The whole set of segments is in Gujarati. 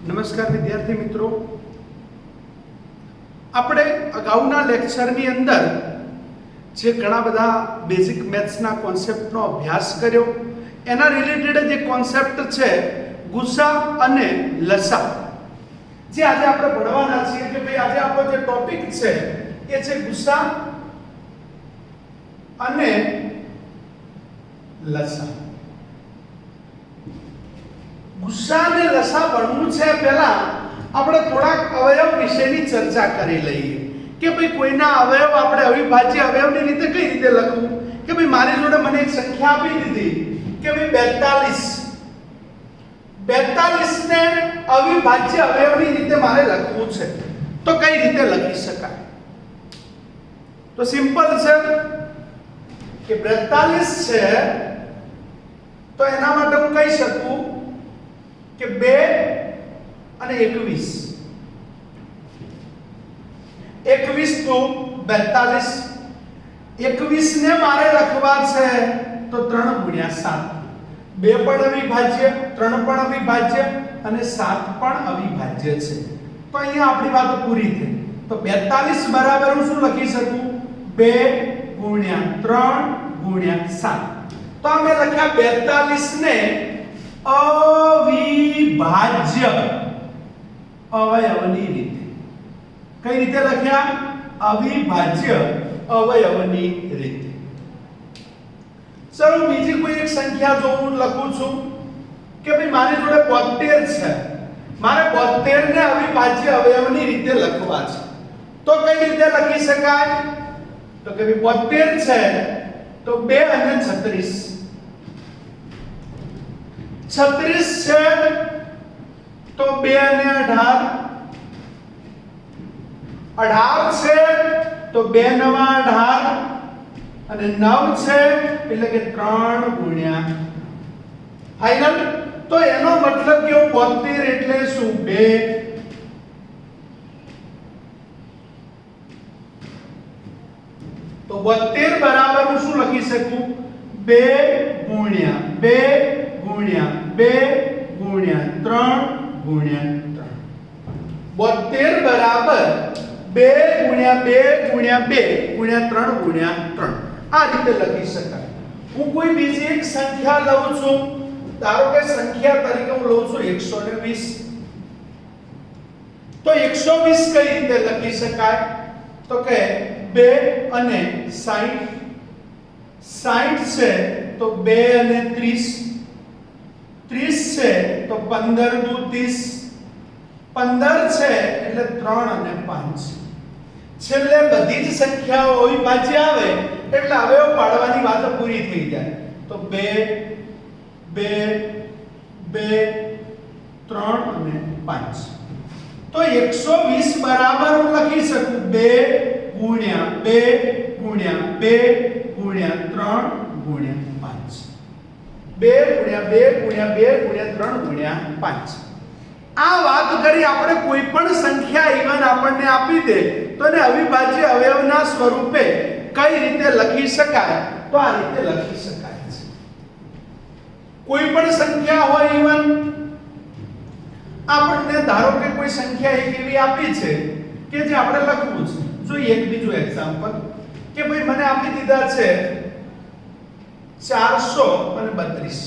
નમસ્કાર વિદ્યાર્થી મિત્રો, આપણે અગાઉના લેક્ચરની અંદર જે ઘણા બધા બેઝિક મેથ્સના કોન્સેપ્ટનો અભ્યાસ કર્યો એના રિલેટેડ જે કોન્સેપ્ટ છે ગુસા અને લસા, જે આજે આપણે ભણવાના છીએ કે ભાઈ આજે આપણો જે ટોપિક છે એ છે ગુસા અને લસા. ગુસા અને લસા ભણવું છે પહેલા આપણે થોડાક અવયવ વિશેની ચર્ચા કરી લઈએ કે ભાઈ કોઈના અવયવ આપણે અવિભાજ્ય અવયવની રીતે કઈ રીતે લખવું. કે ભાઈ મારી જોડે મને એક સંખ્યા આપી દીધી કે ભાઈ 42 ને અવિભાજ્ય અવયવની રીતે મારે લખવું છે, તો કઈ રીતે લખી શકાય? તો સિમ્પલ છે કે 42 છે તો એના માટે હું કહી શકું કે 2 અને 21. 21 તો 42. 21 ને મારે લખવા છે તો 3 ગુણ્યા 7. 2 પણ અવિભાજ્ય, 3 પણ અવિભાજ્ય અને 7 પણ અવિભાજ્ય છે. તો અહીંયા આપણી વાત પૂરી થઈ. તો 42 બરાબર હું શું લખી શકું? 2 ગુણ્યા 3 ગુણ્યા 7. તો અમે લખ્યા 42 ને અવિભાજ્ય અવયવની રીતે. કઈ રીતે લખ્યા? અવિભાજ્ય અવયવની રીતે. ચલો બીજી કોઈ એક સંખ્યા જો હું લખું છું કે ભાઈ મારી જોડે 72 છે, મારે 72 ને અવિભાજ્ય અવયવની રીતે લખવા છે, તો કઈ રીતે લખી શકાય? તો કે ભાઈ 72 છે તો 2 અને 36. 36 છે તો 2 અને 18. 18 છે તો 2 નવા 18 અને 9 છે એટલે કે 3 ગુણ્યા ફાઇનલ. તો એનો મતલબ કે 72 એટલે શું? 2. તો 72 બરાબર હું શું લખી શકું? 2 ગુણ્યા 2 ગુણ્યા 2 ગુણ્યા 3 ગુણ્યા 3. 72 બરાબર 2 ગુણ્યા 2 ગુણ્યા 2 ગુણ્યા 3 ગુણ્યા 3. આ રીતે લખી શકાય. હું કોઈ બીજી એક સંખ્યા લઉં છું, ધારો કે સંખ્યા તરીકે હું લઉં છું 120. તો 120 કઈ રીતે લખી શકાય? તો કે 2 અને 60. 60 છે તો 2 અને 30. 30 છે તો 15 દુ 30. 15 છે એટલે 3 અને 5. છેલ્લે બધી જ સંખ્યાઓ અવિભાજ્ય આવે એટલે અવયવ પાડવાની વાત પૂરી થઈ જાય. તો 2 2 2 3 અને 5. તો 120 બરાબર હું લખી શકું 2 ગુણ્યા 2 ગુણ્યા 2 ગુણ્યા 3 ગુણ્યા 5. 2 ગુણ્યા 2 ગુણ્યા 2 ગુણ્યા 3 ગુણ્યા 5. આ વાત કરી આપણે કોઈ પણ સંખ્યા ઇવન આપણને આપી દે તો એને અવિભાજ્ય અવયવના સ્વરૂપે કઈ રીતે લખી શકાય? તો આ રીતે લખી શકાય છે. કોઈ પણ સંખ્યા હોય ઇવન આપણને ધારો કે કોઈ સંખ્યા એક એવી આપી છે કે જે આપણે લખવું છે. જોઈએ એક બીજું એક્ઝામ્પલ કે ભાઈ મને આપી દીધા છે 432.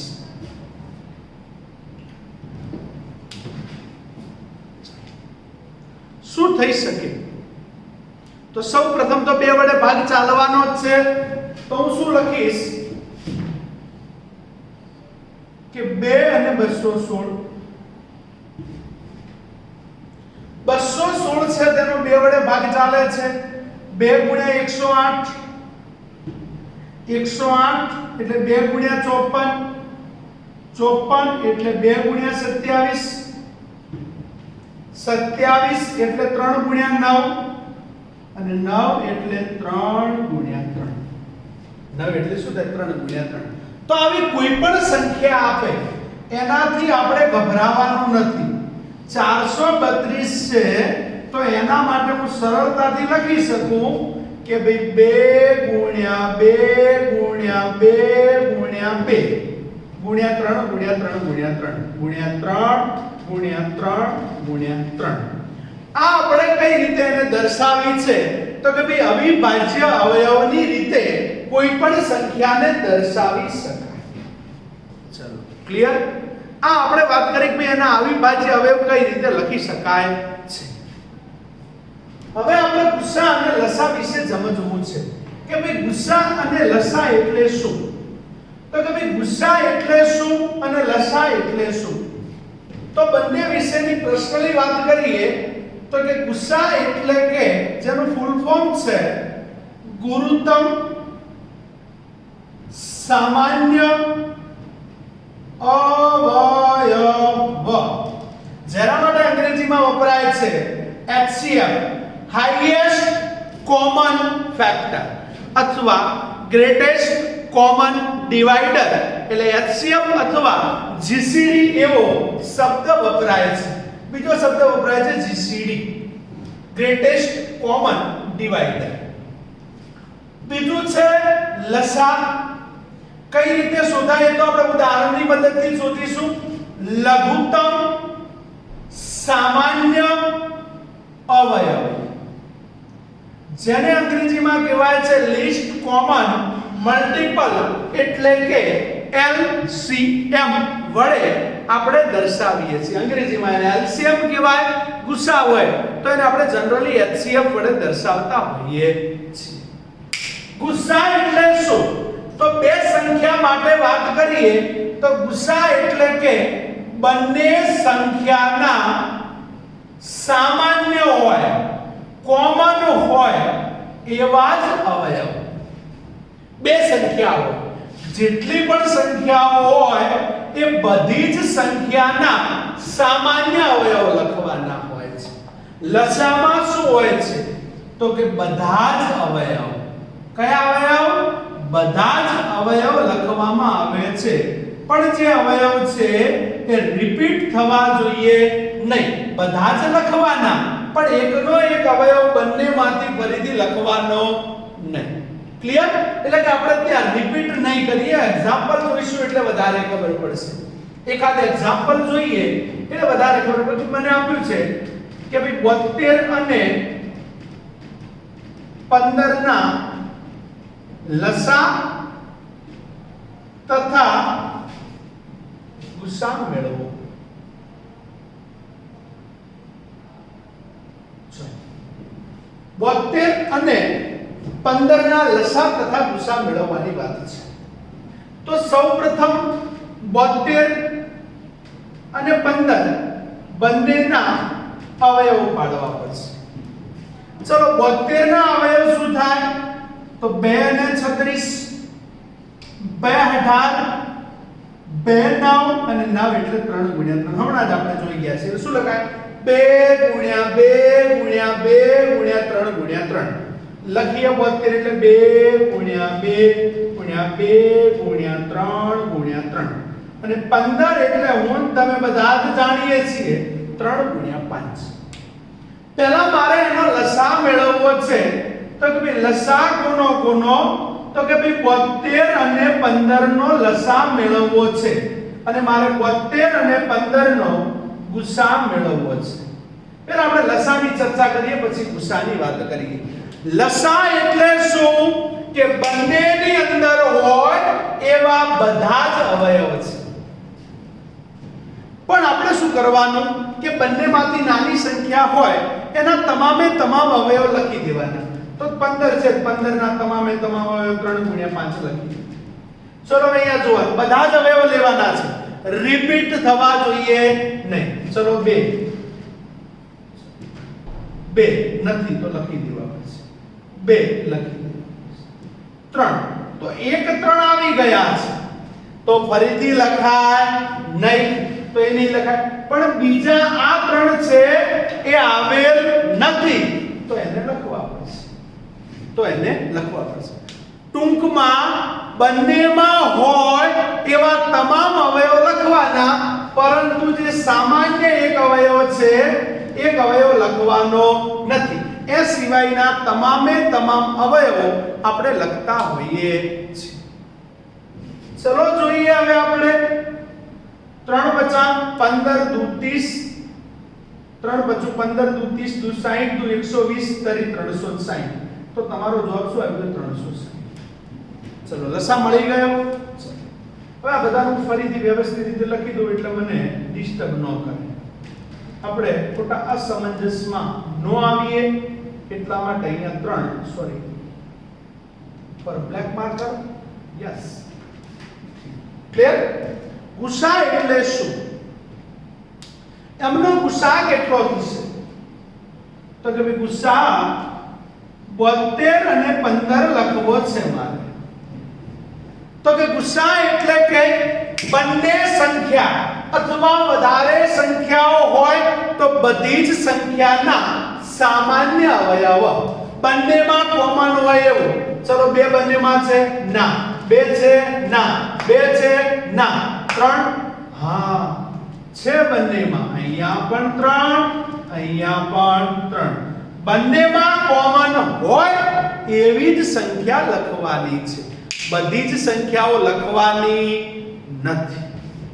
શું થઈ શકે? તો સૌપ્રથમ તો 2 વડે ભાગ ચાલવાનો જ છે. તો હું શું લખીશ કે 2 અને 216. 216 છે તેનો 2 વડે ભાગ ચાલે છે. 2 ગુણ્યા 108. 108 એટલે 2 ગુણ્યા 54. 54 એટલે 2 ગુણ્યા 27. 27 એટલે 3 ગુણ્યા 9 અને 9 એટલે 3 ગુણ્યા 3. 9 એટલે શું થાય? 3 ગુણ્યા 3. તો આવી કોઈ પણ સંખ્યા આપે એનાથી આપણે ગભરાવાનું નથી. 432 છે તો એના માટે હું સરળતાથી લખી શકું કે ભાઈ 2 ગુણ્યા 2 ગુણ્યા 2 ગુણ્યા 2 ગુણ્યા 3 ગુણ્યા 3 ગુણ્યા 3 ગુણ્યા 3 ગુણ્યા 3 ગુણ્યા 3. આ આપણે કઈ રીતે એને દર્શાવી છે તો કે ભાઈ અવિભાજ્ય અવયવની રીતે કોઈ પણ સંખ્યાને દર્શાવી શકાય. ચલો ક્લિયર. આ આપણે વાત કરી કે ભાઈ એના અવિભાજ્ય અવયવ કઈ રીતે લખી શકાય છે. હવે આપણે ગુસા અને લસા વિશે સમજવું છે કે ભાઈ ગુસા અને લસા એટલે શું. તો કે ભાઈ ગુસા એટલે શું અને લસા એટલે શું. તો બંને વિશેની પર્સનલી વાત કરીએ તો કે ગુસા એટલે કે જેનું ફૂલ ફોર્મ છે ગુરુત્તમ સામાન્ય અવયવ, જેના માટે અંગ્રેજીમાં વપરાય છે HCF, હાઈએસ્ટ કોમન ફેક્ટર, અથવા ગ્રેટેસ્ટ કોમન ડિવાઇડર, એટલે HCF અથવા GCD એવો શબ્દ વપરાય છે. બીજો શબ્દ વપરાય છે GCD, ગ્રેટેસ્ટ કોમન ડિવાઇડર. બીજું છે લસા. કઈ રીતે શોધાય તો આપણે ઉદાહરણની મદદથી શોધીશું. લઘુત્તમ સામાન્ય અવયવ, જેને અંગ્રેજીમાં કહેવાય છે લીસ્ટ કોમન મલ્ટીપલ, એટલે કે LCM વડે આપણે દર્શાવીએ છીએ. અંગ્રેજીમાં એને LCM કહેવાય. ગુસા હોય તો એને આપણે જનરલી HCF વડે દર્શાવતા હોઈએ છીએ. ગુસા એટલે શું તો બે સંખ્યા માટે વાત કરીએ તો ગુસા એટલે કે બંને સંખ્યાના સામાન્ય હોય, કોમન હોય એવા જ અવયવ. બે સંખ્યાઓ, જેટલી પણ સંખ્યાઓ હોય એ બધી જ સંખ્યાના સામાન્ય અવયવ લખવાના હોય છે. લસામાં શું હોય છે તો કે બધા જ અવયવ. કયા અવયવ? બધા જ અવયવ લખવામાં આવે છે, પણ જે અવયવ છે એ રિપીટ થવા જોઈએ નહીં. બધા જ લખવાના, પણ એકનો એક અવયવ બંનેમાંથી ફરીથી લખવાનો નહીં. ક્લિયર? એટલે કે આપણે ત્યાં રિપીટ નહીં કરીએ. એક્ઝામ્પલ જોઈશું એટલે વધારે ખબર પડશે. એકાદ એક્ઝામ્પલ જોઈએ એટલે વધારે ખબર પડશે. મને આપ્યું છે કે ભાઈ 72 અને 15 ના લસા તથા ગુસા મેળવો. 72 અને 15 ના લસા તથા ગુસા મેળવવાની વાત છે. તો સૌપ્રથમ 72 અને 15 બંનેના અવયવો પાડવા પડશે. ચલો 72 ના અવયવ શું થાય તો 2 અને 36, 2 18, 2 9 અને 9 એટલે 3 ગુણ્યા 3. હમણાં જ આપણે જોઈ ગયા છે. શું લખાય? 2 ગુણ્યા 2 ગુણ્યા 2 ગુણ્યા 3 ગુણ્યા 3. લખીએ 72 એટલે 2 ગુણ્યા 2 ગુણ્યા 2 ગુણ્યા 3 ગુણ્યા 3. અને 15 એટલે હું તમે બધા જ જાણીએ છીએ 3 ગુણ્યા 5. પહેલા મારે એનો લસા મેળવવો છે. તો કે ભાઈ લસા કોનો તો કે ભાઈ 72 અને 15 નો લસા મેળવવો છે, અને મારે 72 અને 15 નો ગુસા મેળવવો છે. પહેલા આપણે લસાની ચર્ચા કરીએ, પછી ગુસાની વાત કરીએ. લસા એટલે શું કે બંનેની અંદર હોય એવા બધા જ અવયવ છે. પણ આપણે શું કરવાનું કે બંનેમાંથી નાની સંખ્યા હોય એના તમામે તમામ અવયવ લખી દેવાના. તો 15 છે, 15 ના તમામે તમામ અવયવ 3 ગુણ્યા 5 લખી. ચલો અહીંયા જુઓ, બધા જ અવયવ લેવાના છે, રિપીટ થવા જોઈએ નહીં. ચલો 2 નથી તો લખી દેવા પડશે. 2 લખી દે. 3 તો 1 3 આવી ગયા છે તો ફરીથી લખાય નહીં, તો એ નહીં લખાય. પણ બીજા આ 3 છે એ આવેલ નથી તો એને લખવા પડશે. ટૂંકમાં બંનેમાં હોય એવા તમામ અવયવ લખવાના, પરંતુ જે સામાન્ય એક અવયવ છે એક અવયવ લખવાનો નથી. એ સિવાયના તમામે તમામ અવયવો આપણે લખતા હોઈએ છીએ. ચલો જોઈએ હવે આપણે 3 પચા 15 દુ 30 3 પચું 15 દુ 30 દુ 60 દુ 120 તરી 360 તો તમારો જવાબ શું આવ્યો 360 ચલો લસા મળી ગયો હવે આ બધાનું ફરીથી વ્યવસ્થિત રીતે લખી દઉં એટલે મને ડિસ્ટર્બ ન કરે આપણે ખોટા અસમંજસમાં નો આવીએ એટલા માટે અહીંયા 3 સોરી પર બ્લેક માર્કર યસ ક્લિયર ગુસા એટલે શું એમનો ગુસા કેટલો થશે તો કે ભાઈ ગુસા 72 અને 15 લખવો છે મારે તો કે ગુસા એટલે કે બંને સંખ્યા અથવા વધારે સંખ્યાઓ હોય તો બધી જ સંખ્યાના સામાન્ય અવયવ બંનેમાં કોમન હોય એવું ચલો બે બંનેમાં છે ના બે છે ના બે છે ના ત્રણ હા છે બંનેમાં અહીંયા પણ ત્રણ અહીંયા પણ ત્રણ બંનેમાં કોમન હોય એવી જ સંખ્યા લખવાની છે બધી જ સંખ્યાઓ લખવાની નથી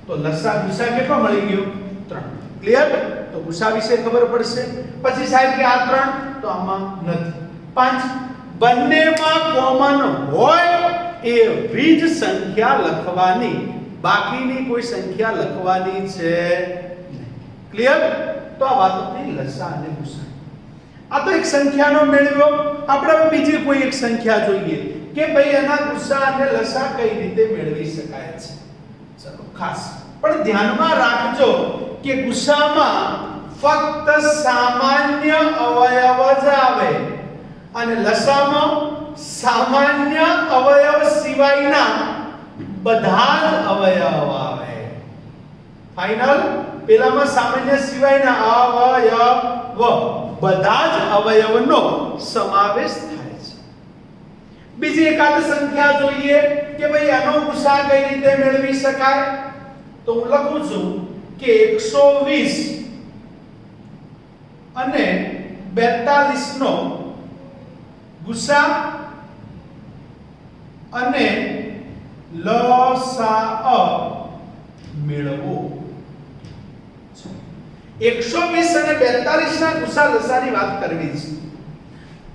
તો લસા ગુસા કેટલો મળી ગયો 3 ક્લિયર તો ગુસા વિશે ખબર પડશે પછી સાહેબ કે આ 3 તો આમાં નથી 5 બંનેમાં કોમન હોય એવી જ સંખ્યા લખવાની બાકીની કોઈ સંખ્યા લખવાની છે ક્લિયર તો આ વાત હતી લસા અને ગુસા આ તો એક સંખ્યાનો મેળવ્યો આપણે હવે બીજી કોઈ એક સંખ્યા જોઈએ કે ભાઈ એના ગુસા અને લસા કઈ રીતે મેળવી શકાય છે ચલો ખાસ પણ ધ્યાનમાં રાખજો કે ગુસામાં ફક્ત સામાન્ય અવયવ જ આવે અને લસામાં સામાન્ય અવયવ સિવાયના બધા જ અવયવ આવે ફાઇનલ પેલામાં સામાન્ય સિવાયના અવયવ બધા જ અવયવનો સમાવેશ થાય છે બીજી એકાદ સંખ્યા જોઈએ કે ભાઈ આનો ગુસા કઈ રીતે મેળવી શકાય તો હું લખું છું કે 120 અને 42 નો ગુસા અને લસા મેળવો 120 અને 42 ના ગુસા લસાની વાત કરવી છે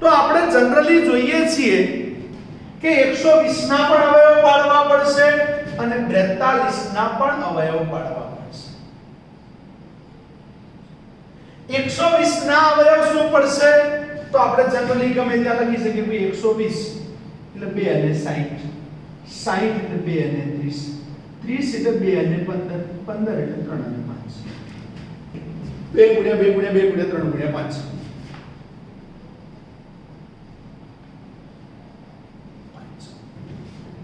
તો આપણે જનરલી જોઈએ છીએ કે 120 ના પણ અવયવ પાડવા પડશે અને 42 ના પણ અવયવ પાડવા પડશે 120 ના અવયવ શું પડશે તો આપણે જનરલી ગમે ત્યાં લખી શકીએ કે 120 એટલે 2 અને 60 60 એટલે 2 અને 30 30 એટલે 2 અને 15 15 એટલે 3 અને 5 2 ગુણ્યા 2 ગુણ્યા 2 ગુણ્યા 3 ગુણ્યા 5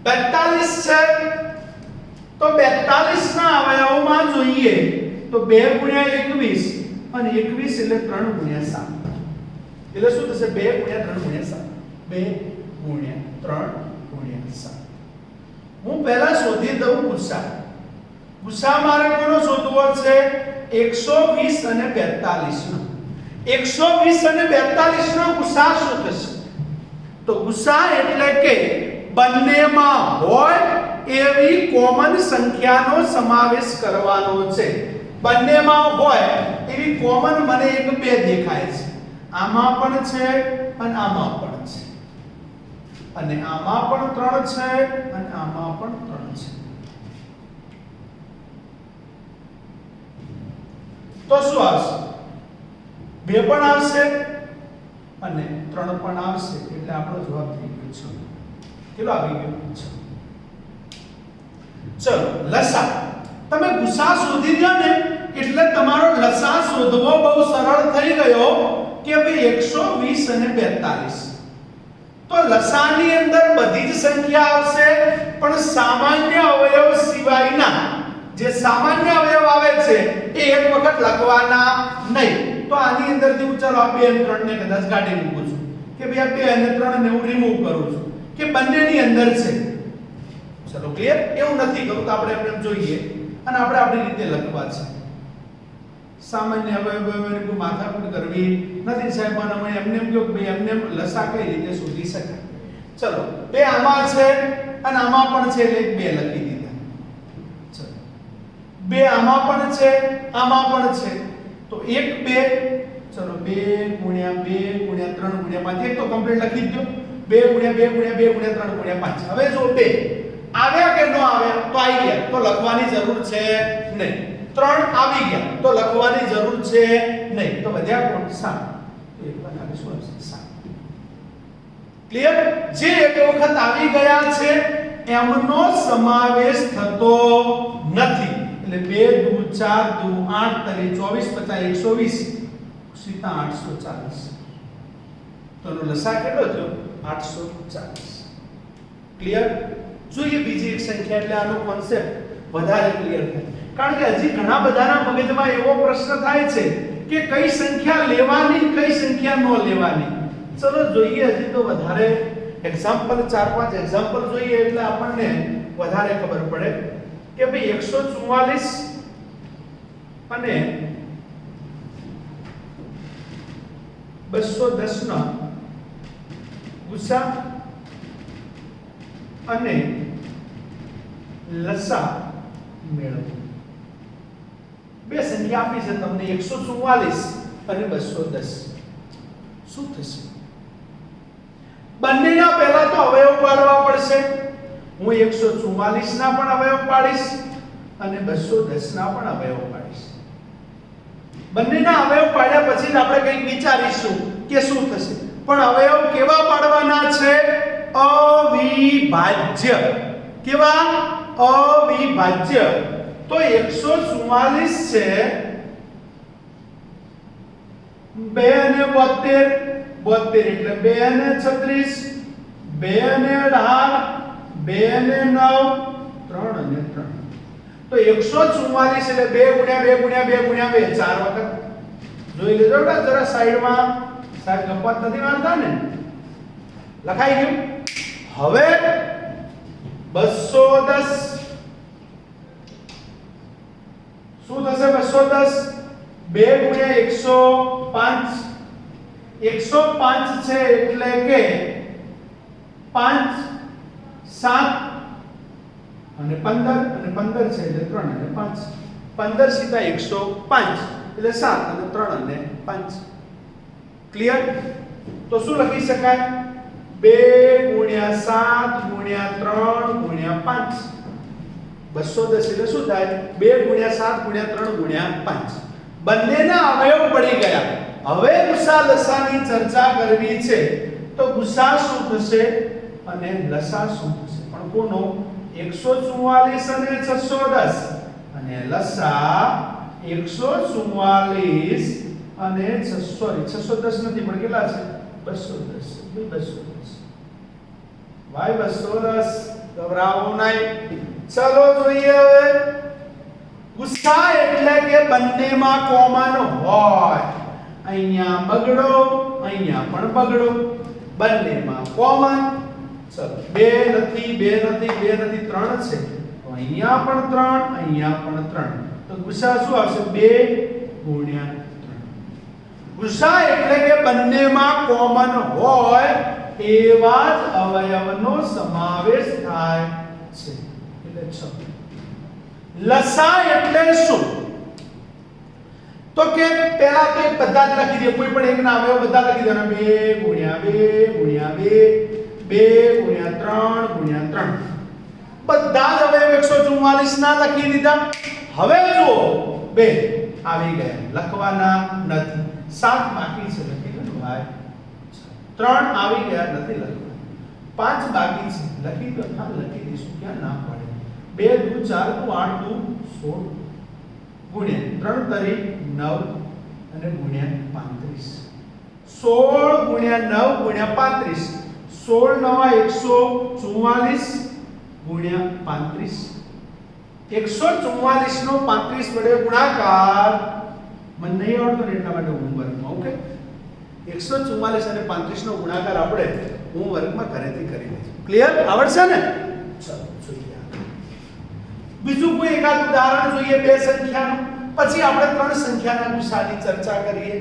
42 છે તો 42 ના અવયવમાં જોઈએ તો 2 ગુણ્યા 21 અને 21 એટલે 3 ગુણ્યા 7 એટલે શું થશે 2 ગુણ્યા 3 ગુણ્યા 7 2 ગુણ્યા 3 ગુણ્યા 7 હું પહેલા શોધી દઉં ગુસા ગુસા મારે કોનો શોધવો છે 120 અને 42 નો 120 અને 42 નો ગુસા શું થશે તો ગુસા એટલે કે બંનેમાં હોય એવી કોમન સંખ્યાનો સમાવેશ કરવાનો છે બંનેમાં હોય એવી કોમન મને એક 2 દેખાય છે આમાં પણ છે અને આમાં પણ છે અને આમાં પણ 3 છે અને આમાં પણ 3 છે તો શું આવશે 2 પણ આવશે અને 3 પણ આવશે એટલે આપણો જવાબ થઈ ગયો છે કેટલો આવી ગયો ચલો લસા તમે ગુસા શોધી લ્યો ને એટલે તમારો લસા શોધવો બહુ સરળ થઈ ગયો કે ભાઈ 120 અને 42 તો લસાની અંદર બધી જ સંખ્યા આવશે પણ સામાન્ય અવયવ સિવાયના જે સામાન્ય અવયવ આવે છે એ એક વખત લખવાના નહીં તો આની અંદરથી હું ચાલો આ 2 અને 3 ને કદાચ કાઢી મૂકું છું કે ભાઈ આ 2 અને 3 ને હું રિમૂવ કરું છું કે બંનેની અંદર છે ચલો ક્લિયર એવું નથી કરું તો આપણે એમ જોઈએ અને આપણે આપણી રીતે લખવા છે સામાન્ય અવયવોની કોઈ માથાકૂટ કરવી નથી સાહેબ મને એમને એમ કહ્યું કે ભાઈ એમને લસા કઈ રીતે શોધી શકાય ચલો 2 આમાં છે અને આમાં પણ છે એટલે 2 લખી દીધા 2 આમાં પણ છે, આમાં પણ છે, તો 1 2, ચલો 2 ગુણ્યા 2 ગુણ્યા 3 ગુણ્યા 5, એક તો કમ્પ્લીટ લખી દો, 2 ગુણ્યા 2 ગુણ્યા 2 ગુણ્યા 3 ગુણ્યા 5. હવે જો 2 આવ્યા કે ન આવ્યા, તો આવી ગયા તો લખવાની જરૂર છે નહીં. 3 આવી ગયા તો લખવાની જરૂર છે નહીં. તો વધ્યા કોણ? 7. તો એક વાર આપણે શું આવશે? 7. ક્લિયર? જે એક વખત આવી ગયા છે એમનો સમાવેશ થતો નથી. એટલે 2 દુ 4 દુ 8 તરી 24 50 120 સીધા 840. તો એનો લસા કેટલો થયો? 840. ક્લિયર? જોઈએ બીજી એક સંખ્યા એટલે આનો કોન્સેપ્ટ વધારે ક્લિયર થાય. કારણ કે હજી ઘણા બધાના મગજમાં એવો પ્રશ્ન થાય છે કે કઈ સંખ્યા લેવાની, કઈ સંખ્યા ન લેવાની. ચલો જોઈએ, હજી તો વધારે એક્ઝામ્પલ 4-5 એક્ઝામ્પલ જોઈએ એટલે આપણને વધારે ખબર પડે કે ભાઈ 144 અને 210 નો ગુસા અને લસા મેળવો. બે સંખ્યા આપી છે તમને 144 અને 210. શું થશે? બંનેના પહેલા તો અવયવ પાડવા પડશે. હું 144 ના પણ અવયવ પાડીશ અને 210 ના પણ અવયવ પાડીશ. બંનેના અવયવ પાડ્યા પછી જ આપણે કંઈક વિચારીશું કે શું થશે. પણ અવયવ કેવા પાડવાના છે? અવિભાજ્ય. કેવા? અવિભાજ્ય. તો 144 છે 2 અને 72, 72 એટલે 2 અને 36, 2 અને 18, 2 અને 9, 3 અને 3. તો 144 એટલે 2 ગુણ્યા 2 ગુણ્યા 2 ગુણ્યા 2 ચાર વખત જોઈ લેજો. જરા સાઈડમાં સાહેબ ગપ્પા નથી મારતા ને. લખાઈ ગયું. હવે 210 શું થશે? 210 2 ગુણ્યા 105, 105 છે એટલે કે 5 7 અને 15 અને 15 છે એટલે 3 અને 5. 15 સીધા 105 એટલે 7 અને 3 અને 5. ક્લિયર? તો શું લખી શકાય? 2 ગુણ્યા 7 ગુણ્યા 3 ગુણ્યા 5. 210 એટલે શું થાય? 2 ગુણ્યા 7 ગુણ્યા 3 ગુણ્યા 5. બંનેના અવયવ પડી ગયા. હવે ગુસા લસાની ચર્ચા કરવી છે. તો ગુસા શું થશે અને લસા શું થશે? પણ કોનો? 144 અને 610 અને લસા 144 અને 610 નથી પણ કેટલા છે? 210. 210. ભાઈ 210. ગભરાવો નહીં. ચલો જોઈએ હવે. ગુસા એટલે કે બંનેમાં કોમન હોય. અહીંયા બગડો, અહીંયા પણ બગડો, બંનેમાં કોમન. ચલો 2 નથી 2 નથી 2 નથી 3 છે. તો અહીંયા પણ 3, અહીંયા પણ 3. તો ગુસા શું આવશે? 2 ગુણ્યા 3. ગુસા એટલે કે બંનેમાં કોમન હોય એવા જ અવયવનો સમાવેશ થાય છે. એટલે 6. લસા એટલે શું? તો કે પહેલા તો બધા જ લખી દે. કોઈ પણ એકના અવયવ બધા લખી દેવાના. 2 ગુણ્યા 2 ગુણ્યા 2, 2 ગુણ્યા 3 ગુણ્યા 3. બધા જ અવયવ 144 ના લખી દીધા. હવે જુઓ 2 આવી ગયા, લખવાના નથી. 7 બાકી છે, લખી લો ભાઈ. 3 આવી ગયા, નથી લખવાના. 5 બાકી છે, લખી દો. હા લખી દઈશું, ક્યાં ના પડે. 2 દુ 4 દુ 8 દુ 16 ગુણ્યા 3 તરી 9 અને ગુણ્યા 35. 16 ગુણ્યા 9 ગુણ્યા 35. 16 નવા 144 ગુણ્યા 35. 144 નો 35 વડે ગુણાકાર મને નહીં આવડતો ને એટલા માટે હોમવર્કમાં. ઓકે, 144 અને 35 નો ગુણાકાર આપણે હોમવર્કમાં ઘરેથી કરી લઈશું. ક્લિયર? આવડશે ને? ચલો જોઈએ. બીજું કોઈ એકાદ ઉદાહરણ જોઈએ બે સંખ્યાનું, પછી આપણે ત્રણ સંખ્યાના ગુસાની ચર્ચા કરીએ.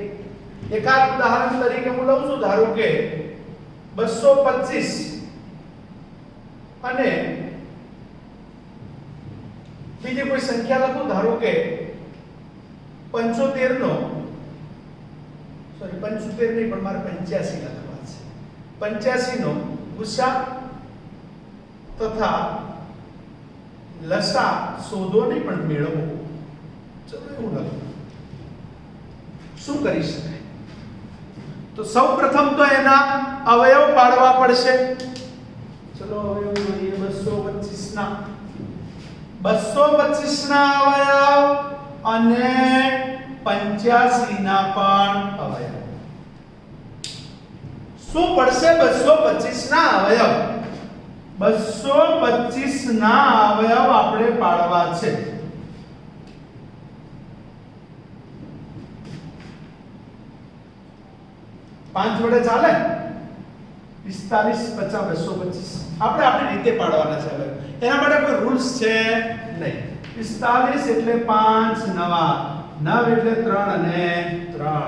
એકાદ ઉદાહરણ તરીકે હું લઉં છું. ધારો કે 225 અને બીજી કોઈ સંખ્યા લખું, ધારો કે 75 નો સોરી 75 નહીં પણ મારે 85 લખવા છે. 85 નો ગુસા તથા લસા શોધો નહીં પણ મેળવો. ચલો એવું લખો. શું કરી શકાય? તો સૌપ્રથમ તો એના અવયવ પાડવા પડશે. ચલો અવયવ જોઈએ. 225 ના અવયવ અને 85 ના પણ અવયવ. શું પડશે? 225 ના અવયવ. 225 ના અવયવ આપણે પાડવા છે. 5 વડે ચાલે? 45 50 225 આપણે આપણી રીતે પાડવાના છે. હવે એના માટે કોઈ રૂલ્સ છે નહીં. 45 એટલે 5 નવા, 9 એટલે 3 અને 3.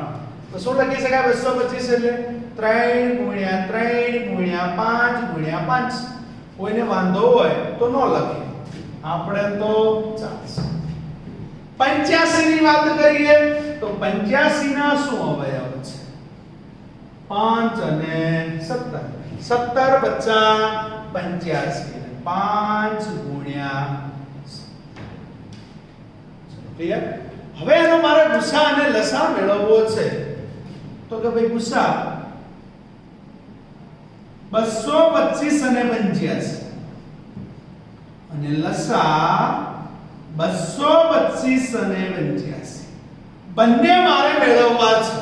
તો શું લખી શકાય? 225 એટલે 3 ગુણ્યા 3 ગુણ્યા 5 ગુણ્યા 5. કોઈને વાંધો હોય તો ન લખે, આપણે તો ચાલશે. 85 ની વાત કરીએ તો 85 ના શું અવયવ છે? 5 અને 17. 17 બચ્ચા 85. 5 ગુણ્યા ક્લિયર? હવે એનો મારે ગુસા અને લસા મેળવવો છે. તો કે ભાઈ ગુસા 225 અને 85 અને લસા 225 અને 85 બંને મારે મેળવવા છે.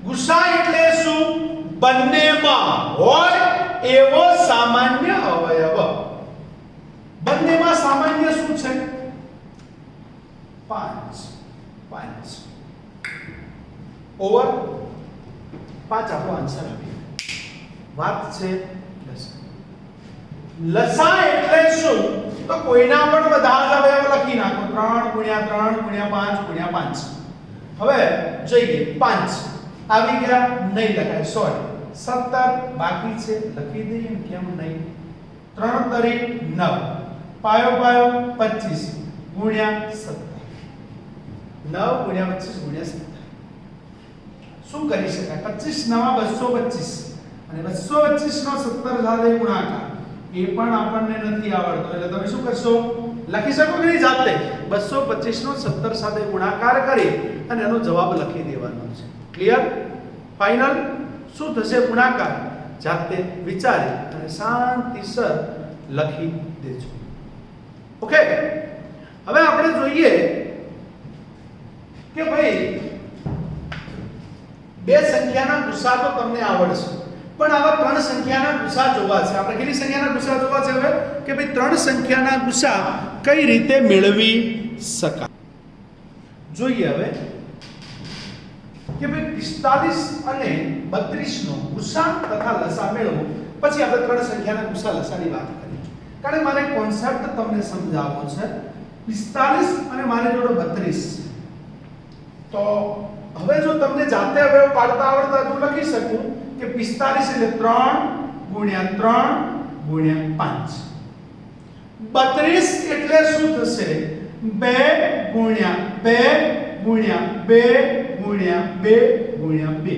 ગુસા એટલે શું? બંનેમાં હોય એવો સામાન્ય અવયવ. બંનેમાં સામાન્ય શું છે? 5 ઓવર 5 આપણો આન્સર આપી. વાત છે લસા એટલે શું? તો કોઈના પણ બધા જ અવયવ લખી નાખો. 3 ગુણ્યા 3 ગુણ્યા 5 ગુણ્યા 5. હવે જોઈએ 5 આવી ગયા, નહીં લખાય, સોરી. 17 બાકી છે, લખી દઈએ. કેમ નહીં? 3 તરી 9, પાયો 25 ગુણ્યા 17. 9 ગુણ્યા 25 ગુણ્યા 17. શું કરી શકાય? 25 નવા 225 અને 225 નો 17 સાથે ગુણાકાર. એ પણ આપણને નથી આવડતો, એટલે તમે શું કરશો? લખી શકો કે નહીં જાતે? 225 નો 17 સાથે ગુણાકાર કરી અને એનો જવાબ લખી દેવાનો છે. ક્લિયર? ફાઇનલ? શું થશે? ગુણાકાર જાતે વિચારી અને શાંતિસર લખી દેજો. ઓકે, હવે આપણે જોઈએ કે ભાઈ બે સંખ્યાના ગુસા તો તમને આવડશે, પણ આવા ત્રણ સંખ્યાના ગુસા જોવા છે. આપણે કેટલી સંખ્યાના ગુસા જોવા છે હવે? કે ભાઈ ત્રણ સંખ્યાના ગુસા કઈ રીતે મેળવી શકાય જોઈએ. હવે કે ભાઈ 45 અને 32 નો ગુસા તથા લસા મેળવો, પછી આપણે ત્રણ સંખ્યાના ગુસા લસાની વાત કરીએ. કારણ મારે કોન્સેપ્ટ તમને સમજાવવો છે. 45 અને મારી જોડે 32. તો હવે જો તમને જાતે હવે પાડતા આવડતા તો લખી શકું કે 45 એટલે 3 ગુણ્યા 3 ગુણ્યા 5. 32 એટલે શું થશે? 2 ગુણ્યા 2 ગુણ્યા 2 ગુણ્યા 2 ગુણ્યા 2.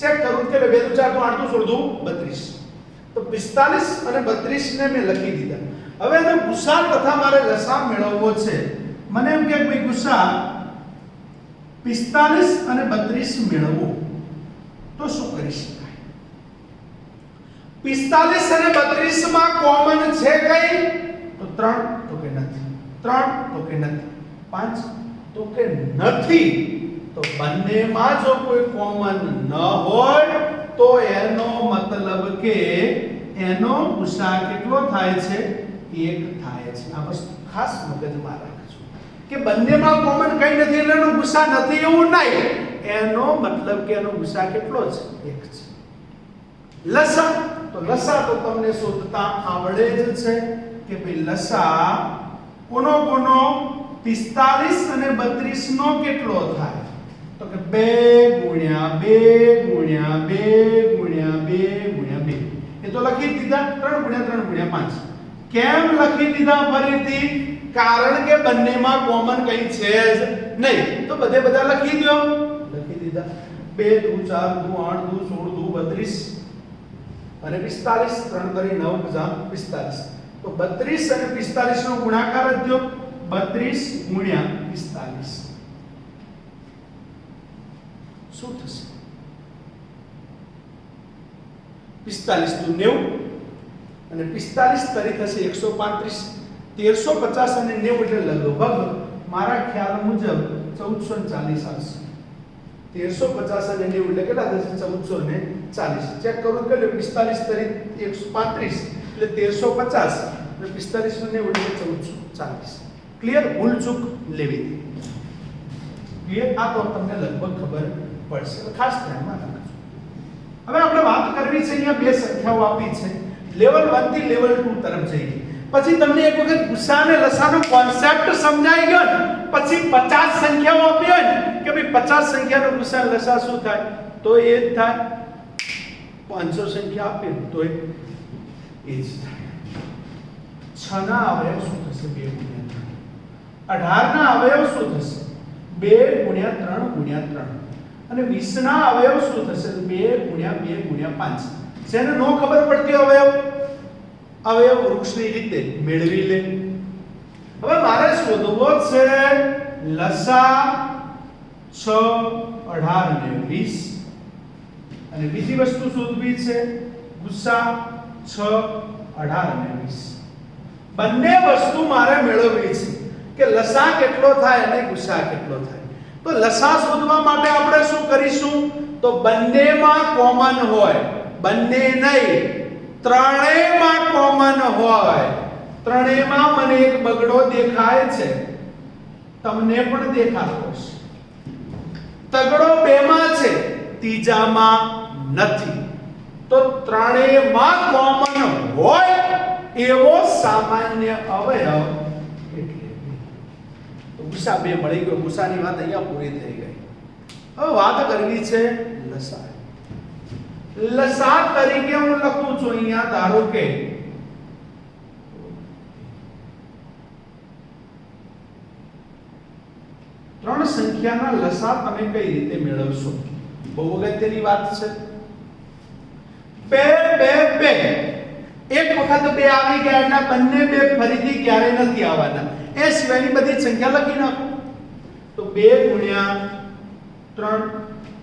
ચેક કરું કે 2 * 4 = 8 * 16 32. તો 45 અને 32 ને મેં લખી દીધા. હવે એનો ગુસા તથા મારે લસા મેળવવો છે. મને એમ કે ભાઈ ગુસા 45 અને 32 મેળવો, તો શું કરી શકાય? 45 અને 32 માં કોમન છે કઈ? તો 3, તો કે નથી. 3, તો કે નથી. 5, તો કે નથી. તો બંનેમાં જો કોઈ કોમન ન હોય તો એનો મતલબ કે એનો ગુસા કેટલો થાય છે? 1 થાય છે. આ વસ્તુ ખાસ મગજમાં રાખજો કે બંનેમાં કોમન કઈ નથી એટલે એનો ગુસા નથી એવું નહીં. એનો મતલબ કે એનો ગુસા કેટલો છે? 1 છે. લસા, તો લસા તો તમને શોધતા આવડે જ છે કે ભાઈ લસા કોનો 45 અને 32 નો કેટલો થાય? તો કે 2 ગુણ્યા 2 ગુણ્યા 2 ગુણ્યા 2 ગુણ્યા 2. એ તો લખી દીધા. 3 ગુણ્યા 3 ગુણ્યા 5. કેમ લખી દીધા ફરીથી? કારણ કે બંનેમાં કોમન કંઈ છે જ નહીં. તો બધે બધા લખી દો. લખી દીધા. 2 2 4 2 8 2 16 2 32 અને 45 3 3 9 45. તો 32 અને 45 નો ગુણાકાર જ થયો 32 ગુણ્યા 45. શું થશે? 45 દુ 90 અને 45 તરી થશે 135. 1350 અને 90 એટલે લગભગ મારા ખ્યાલ મુજબ 1440 આવશે. 1350 અને 90 એટલે કેટલા થશે? 1440. ચેક કરો કે 45 તરી 135 એટલે 1350 અને 45 અને 90 એટલે 1440. ક્લિયર? ભૂલ ચૂક લેવી હતી. ક્લિયર? આ તો તમને લગભગ ખબર પડશે. ખાસ ધ્યાનમાં રાખજો. હવે આપણે વાત કરવી છે, અહીંયા બે સંખ્યાઓ આપી છે. લેવલ 1 થી લેવલ 2 તરફ જઈએ. પછી તમને એક વખત ગુસા અને લસાનો કોન્સેપ્ટ સમજાઈ ગયો ને, પછી 50 સંખ્યાઓ આપી હોય ને કે ભાઈ 50 સંખ્યાનો ગુસા અને લસા શું થાય, તો એ જ થાય. 500 સંખ્યા આપી તો એ જ થાય. 6 ના અવયવ શું થશે? 2 ગુણ્યા 3. 18 ના અવયવ શું થશે? 2 ગુણ્યા 3 ગુણ્યા 3. અને 20 ના અવયવ શું થશે? 2 ગુણ્યા 2 ગુણ્યા 5. જેને નો ખબર પડતી અવયવ વૃક્ષની રીતે મેળવી લે. હવે મારે શોધવો છે લસા 6 18 અને 20 અને બીજી વસ્તુ શોધવી છે ગુસા 6 18 અને 20. બંને વસ્તુ મારે મેળવવી છે કે લસા કેટલો થાય અને ગુસા કેટલો થાય. તો લસા શોધવા માટે આપણે શું કરીશું? તો બંનેમાં કોમન હોય, બંને નહીં ત્રણેયમાં કોમન હોય. ત્રણેયમાં મને એક બગડો દેખાય છે, તમને પણ દેખાતો હશે. તગડો બેમાં છે, ત્રીજામાં નથી. તો ત્રણેયમાં કોમન હોય એવો સામાન્ય અવયવ એટલે તો ગુસા 2 મળી ગયો. ગુસાની વાત અહીંયા પૂરી થઈ ગઈ. હવે વાત કરવી છે લસા. લસા તરીકે હું લખું છું અહીંયા, ધારો કે ત્રણ સંખ્યાના લસા તમે કઈ રીતે મેળવશો? બહુ અગત્યની વાત છે. 2 2 2 એક વખત 2 આવી ગયા એટલે બંને 2 ફરીથી ક્યારે નથી આવવાના. એ સિવાયની બધી સંખ્યા લખી નાખો. તો 2 ગુણ્યા 3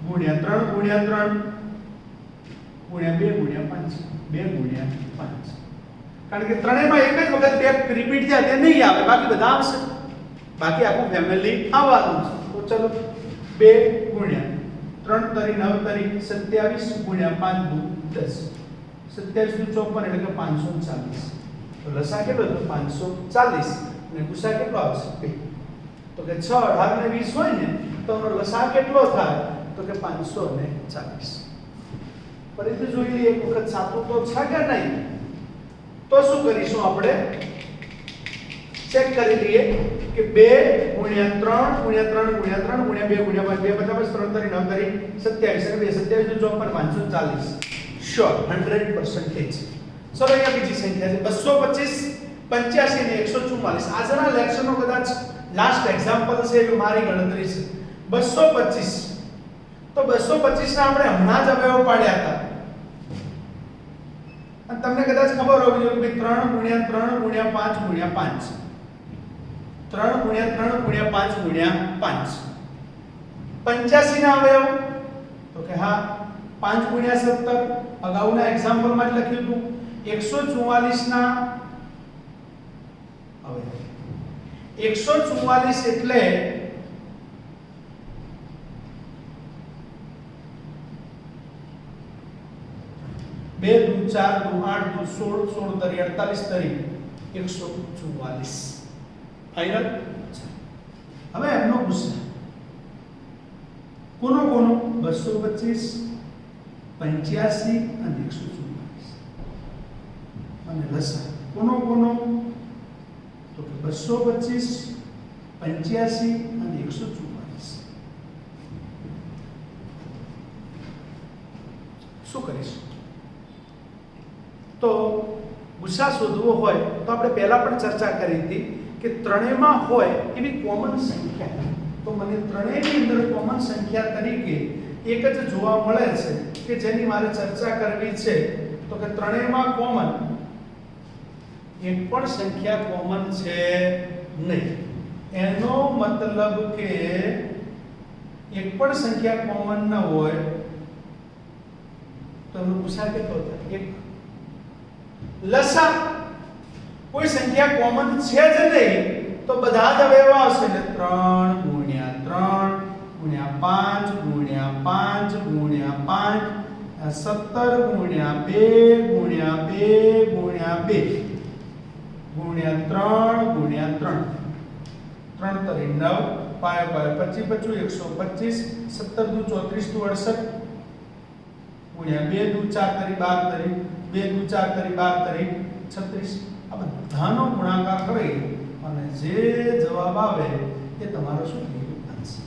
ગુણ્યા 3 ગુણ્યા 3 ગુણ્યા 2 ગુણ્યા 5 2 ગુણ્યા 5. કારણ કે ત્રણેયમાં એક જ વખત 2 રિપીટ થયા તે નહીં આવે, બાકી બધા આવશે. બાકી આખું ફેમિલી આવવાનું છે. તો ચલો 2 ગુણ્યા 3 તરી 9 તરી 27 ગુણ્યા 5 દુ 10. 27 દુ 54 એટલે કે 540. તો લસા કેટલો છે? 540. અને ગુસા કેટલો આવશે? 2. તો કે 6 18 અને 20 હોય ને તો એનો લસા કેટલો થાય? તો કે 540. ફરીથી જોઈ લઈએ એક વખત. સાચું તો છે કે નહીં? તો શું કરીશું આપણે? ચેક કરી લઈએ કે 2 ગુણ્યા 3 ગુણ્યા 3 ગુણ્યા 3 ગુણ્યા 2 ગુણ્યા 5 2 50 3 તરી 9 તરી 27 અને 2 27 દુ 54 540. શ્યોર 100%. ચલો અહીંયા બીજી સંખ્યા છે 225 85 અને 144. આજના લેક્ચરનો કદાચ લાસ્ટ એક્ઝામ્પલ છે એ મારી ગણતરી છે. 225 તો 225 ના આપણે હમણાં જ અવયવ પાડ્યા હતા અને તમને કદાચ ખબર હોવી જોઈએ કે 3 ગુણ્યા 3 ગુણ્યા 5 ગુણ્યા 5 3 ગુણ્યા 3 ગુણ્યા 5 ગુણ્યા 5. 85 ના અવયવ તો કે હા 5 ગુણ્યા 17 અગાઉના એક્ઝામ્પલમાં જ લખ્યું હતું. 144 ના અવયવ 144 એટલે 2 દુ 4 દુ 8 દુ 16 16 તરી 48 તરી 144. ફાઇનલ. હવે એમનો ગુસા કોનો 225 85 અને 144. અને લસા કોનો તો કે 225 85 અને 144. શું કરીશું? તો ગુસા શોધવો હોય તો આપણે પહેલા પણ ચર્ચા કરી હતી કે ત્રણેયમાં હોય એવી કોમન સંખ્યા, તો મને ત્રણેયની અંદર કોમન સંખ્યા તરીકે એક જ જોવા મળે છે કે જેની મારે ચર્ચા કરવી છે, તો કે ત્રણેયમાં કોમન એક પણ સંખ્યા કોમન છે નહીં. એનો મતલબ કે એક પણ સંખ્યા કોમન ન હોય તો એનો ગુસા કેટલો થાય? એક. લસા કોઈ સંખ્યા કોમન છે જ નહીં તો બધા જ અવયવો આવશે એટલે 3 ગુણ્યા 3 ગુણ્યા 5 ગુણ્યા 5 ગુણ્યા 5 17 ગુણ્યા 2 ગુણ્યા 2 ગુણ્યા 2 ગુણ્યા 3 ગુણ્યા 3 3 તરી 9 5 5 25 125 17 દુ 34 દુ 68 ગુણ્યા 2 દુ 4 તરી 12 તરી 2 દુ 4 તરી 12 તરી 36. આ બધાનો ગુણાકાર કરી અને જે જવાબ આવે એ તમારો શું આન્સર.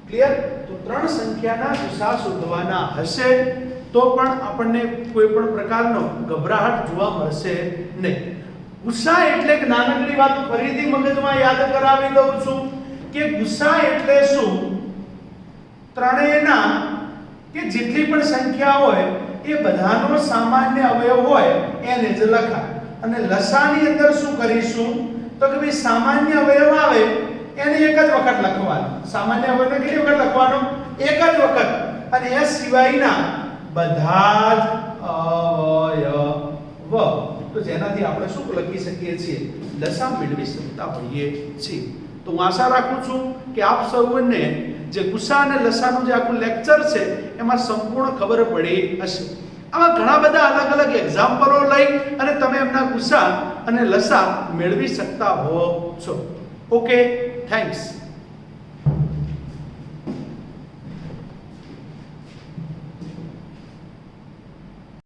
ક્લિયર? તો ત્રણ સંખ્યાના ગુસા શોધવાના હશે તો પણ આપણને કોઈ પણ પ્રકારનો ગભરાહટ જોવા મળશે નહીં. ગુસા એટલે કે નાનકડી વાત ફરીથી મગજમાં યાદ કરાવી દઉં છું કે ગુસા એટલે શું? ત્રણેયના કે જેટલી પણ સંખ્યા હોય એ બધાનો સામાન્ય અવયવ હોય એને જ લખાય. અને લસાની અંદર શું કરીશું તો કે ભાઈ સામાન્ય અવયવ આવે એને એક જ વખત લખવાનો. સામાન્ય અવયવને કેટલી વખત લખવાનો? એક જ વખત. અને એ સિવાયના બધા જ અવયવ, તો જેનાથી આપણે શું લખી શકીએ છીએ? લસા મેળવી શકતા હોઈએ છીએ. તો હું આશા રાખું છું કે આપ સૌને જે ગુસા અને લસાનું જે આખું લેક્ચર છે એમાં સંપૂર્ણ ખબર પડી હશે. આવા ઘણા બધા અલગ અલગ એક્ઝામ્પલો લઈ અને તમે એમના ગુસા અને લસા મેળવી શકતા હો છો. Okay, thanks.